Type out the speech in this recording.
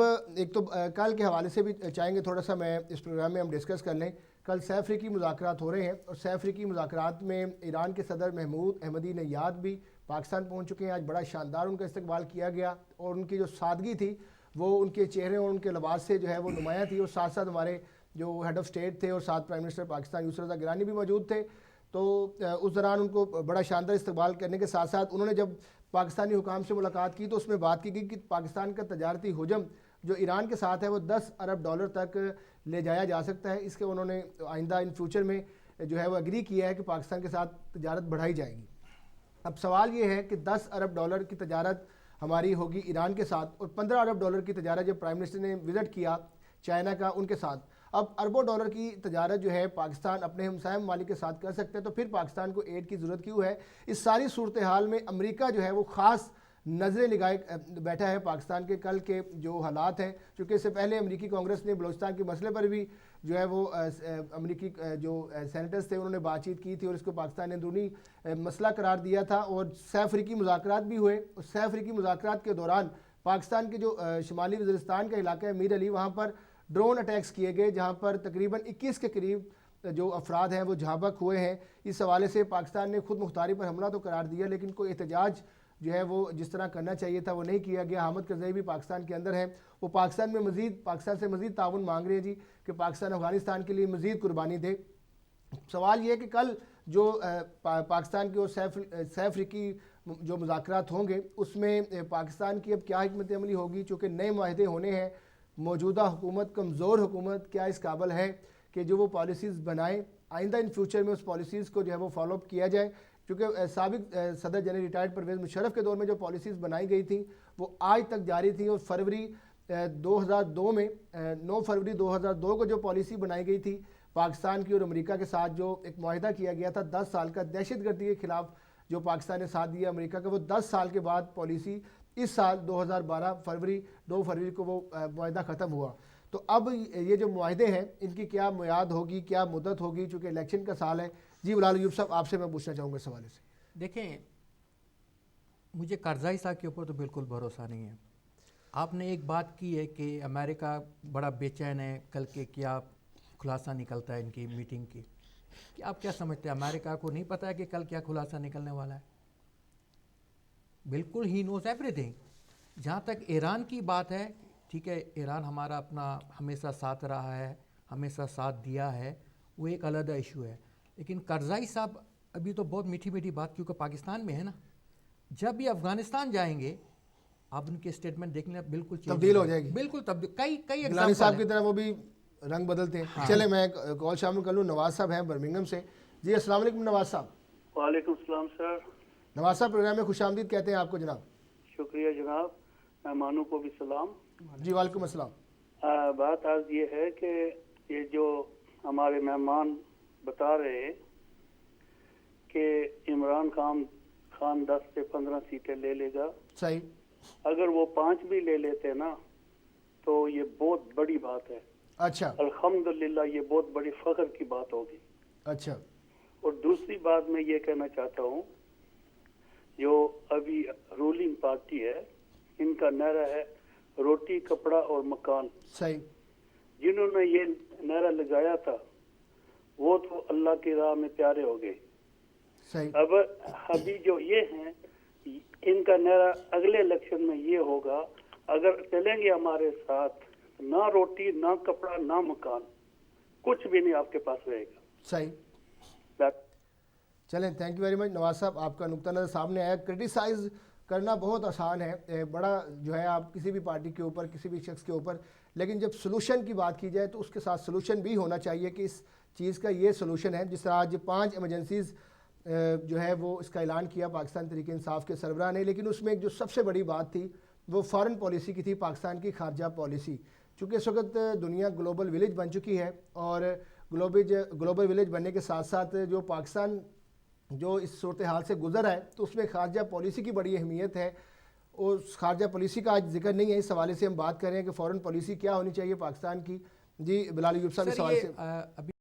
ایک تو کل کے حوالے سے بھی چاہیں گے تھوڑا سا میں اس پروگرام میں ہم ڈسکس کر لیں. کل سہ افریقی مذاکرات ہو رہے ہیں اور سہ افریقی مذاکرات میں ایران کے صدر محمود احمدی نیاد بھی پاکستان پہنچ چکے ہیں. آج بڑا شاندار ان کا استقبال کیا گیا اور ان کی جو سادگی تھی وہ ان کے چہرے اور ان کے لباس سے جو ہے وہ نمایاں تھی. اور ساتھ ساتھ ہمارے جو ہیڈ آف اسٹیٹ تھے اور ساتھ پرائم منسٹر پاکستان یوسف رضا گیلانی بھی موجود تھے. تو اس دوران ان کو بڑا شاندار استقبال کرنے کے ساتھ ساتھ انہوں نے جب پاکستانی حکام سے ملاقات کی تو اس میں بات کی گئی کہ پاکستان کا تجارتی حجم جو ایران کے ساتھ ہے وہ $10 ارب تک لے جایا جا سکتا ہے. اس کے انہوں نے آئندہ ان فیوچر میں جو ہے وہ اگری کیا ہے کہ پاکستان کے ساتھ تجارت بڑھائی جائے گی. اب سوال یہ ہے کہ $10 ارب کی تجارت ہماری ہوگی ایران کے ساتھ اور $15 ارب کی تجارت جب پرائم منسٹر نے وزٹ کیا چائنا کا ان کے ساتھ. اب اربوں ڈالر کی تجارت جو ہے پاکستان اپنے ہمسایہ ممالک کے ساتھ کر سکتے ہیں تو پھر پاکستان کو ایڈ کی ضرورت کیوں ہے؟ اس ساری صورتحال میں امریکہ جو ہے وہ خاص نظریں لگائے بیٹھا ہے پاکستان کے کل کے جو حالات ہیں. چونکہ اس سے پہلے امریکی کانگریس نے بلوچستان کے مسئلے پر بھی جو ہے وہ امریکی جو سینیٹرز تھے انہوں نے بات چیت کی تھی اور اس کو پاکستان نے اندرونی مسئلہ قرار دیا تھا. اور سہ افریقی مذاکرات بھی ہوئے اور سہ افریقی مذاکرات کے دوران پاکستان کے جو شمالی وزیرستان کا علاقہ ہے میر علی وہاں پر ڈرون اٹیکس کیے گئے جہاں پر تقریباً 21 کے قریب جو افراد ہیں وہ جھاں بھک ہوئے ہیں. اس حوالے سے پاکستان نے خود مختاری پر حملہ تو قرار دیا لیکن کوئی احتجاج جو ہے وہ جس طرح کرنا چاہیے تھا وہ نہیں کیا گیا. حامد کرزئی بھی پاکستان کے اندر ہیں, وہ پاکستان سے مزید تعاون مانگ رہے ہیں جی کہ پاکستان افغانستان کے لیے مزید قربانی دے. سوال یہ ہے کہ کل جو پاکستان کے سہ افریقی جو مذاکرات ہوں گے اس میں پاکستان کی اب کیا حکمت عملی ہوگی؟ چونکہ نئے معاہدے ہونے ہیں, موجودہ حکومت کمزور حکومت کیا اس قابل ہے کہ جو وہ پالیسیز بنائیں آئندہ ان فیوچر میں اس پالیسیز کو جو ہے وہ فالو اپ کیا جائے؟ کیونکہ سابق صدر جنرل ریٹائرڈ پرویز مشرف کے دور میں جو پالیسیز بنائی گئی تھیں وہ آج تک جاری تھیں. اور فروری 2002 میں 9 فروری 2002 کو جو پالیسی بنائی گئی تھی پاکستان کی اور امریکہ کے ساتھ جو ایک معاہدہ کیا گیا تھا 10 سال کا دہشت گردی کے خلاف جو پاکستان نے ساتھ دیا امریکہ کا, وہ 10 سال کے بعد پالیسی اس سال 2012 2 فروری کو وہ معاہدہ ختم ہوا. تو اب یہ جو معاہدے ہیں ان کی کیا میعاد ہوگی, کیا مدت ہوگی, چونکہ الیکشن کا سال ہے. جی بلال ایوب صاحب آپ سے میں پوچھنا چاہوں گا اس حوالے سے. دیکھیں مجھے کرزئی صاحب کے اوپر تو بالکل بھروسہ نہیں ہے. آپ نے ایک بات کی ہے کہ امریکہ بڑا بے چین ہے, کل کے کیا خلاصہ نکلتا ہے ان کی میٹنگ کی. کہ آپ کیا سمجھتے ہیں امریکہ کو نہیں پتہ ہے کہ کل کیا خلاصہ نکلنے والا ہے؟ بالکل ہی نوز ایوری تھنگ. جہاں تک ایران کی بات ہے, ٹھیک ہے ایران ہمارا اپنا ہمیشہ ساتھ رہا ہے, ہمیشہ ساتھ دیا ہے, وہ ایک علیحدہ ایشو ہے. لیکن کرزئی صاحب ابھی تو بہت میٹھی میٹھی بات کیونکہ پاکستان میں ہے نا, جب بھی افغانستان جائیں گے آپ ان کے اسٹیٹمنٹ دیکھ لیں بالکل تبدیل ہو جائے گی. بالکل تبدیل. کئی گیلانی صاحب کی طرح وہ بھی رنگ بدلتے ہیں. چلے میں کال شامل کر لوں. نواز صاحب ہیں برمنگھم سے. جی السلام علیکم نواز صاحب. وعلیکم السلام سر. نواز صاحب پروگرام میں خوش آمدید کہتے ہیں آپ کو جناب. شکریہ جناب, مہمانوں کو بھی سلام. جی وعلیکم السلام. بات آج یہ ہے کہ یہ جو ہمارے مہمان بتا رہے ہیں کہ عمران خان 10 سے 15 سیٹیں لے لے گا. صحیح. اگر وہ 5 بھی لے لیتے نا تو یہ بہت بڑی بات ہے. اچھا. الحمدللہ یہ بہت بڑی فخر کی بات ہوگی. اچھا. اور دوسری بات میں یہ کہنا چاہتا ہوں, جو ابھی رولنگ پارٹی ہے ان کا نعرہ ہے روٹی کپڑا اور مکان. صحیح. جنہوں نے یہ نعرہ لگایا تھا وہ تو اللہ کی راہ میں پیارے ہو گئے. صحیح. اب ابھی جو یہ ہیں ان کا نعرہ اگلے الیکشن میں یہ ہوگا, اگر چلیں گے ہمارے ساتھ نہ روٹی نہ کپڑا نہ مکان, کچھ بھی نہیں آپ کے پاس رہے گا. صحیح. چلیں تھینک یو ویری مچ نواز صاحب, آپ کا نقطہ نظر سامنے آیا. کرٹیسائز کرنا بہت آسان ہے, بڑا جو ہے آپ کسی بھی پارٹی کے اوپر کسی بھی شخص کے اوپر, لیکن جب سلوشن کی بات کی جائے تو اس کے ساتھ سلوشن بھی ہونا چاہیے کہ اس چیز کا یہ سلوشن ہے. جس طرح آج 5 ایمرجنسیز جو ہے وہ اس کا اعلان کیا پاکستان تحریک انصاف کے سربراہ نے, لیکن اس میں ایک جو سب سے بڑی بات تھی وہ فارن پالیسی کی تھی, پاکستان کی خارجہ پالیسی. چونکہ اس وقت دنیا گلوبل ولیج بن چکی ہے اور گلوبل ولیج بننے کے ساتھ ساتھ جو پاکستان جو اس صورتحال سے گزر ہے تو اس میں خارجہ پالیسی کی بڑی اہمیت ہے. اور خارجہ پالیسی کا آج ذکر نہیں ہے, اس حوالے سے ہم بات کر رہے ہیں کہ فارن پالیسی کیا ہونی چاہیے پاکستان کی. جی بلال ایوب صاحب اس حوالے سے.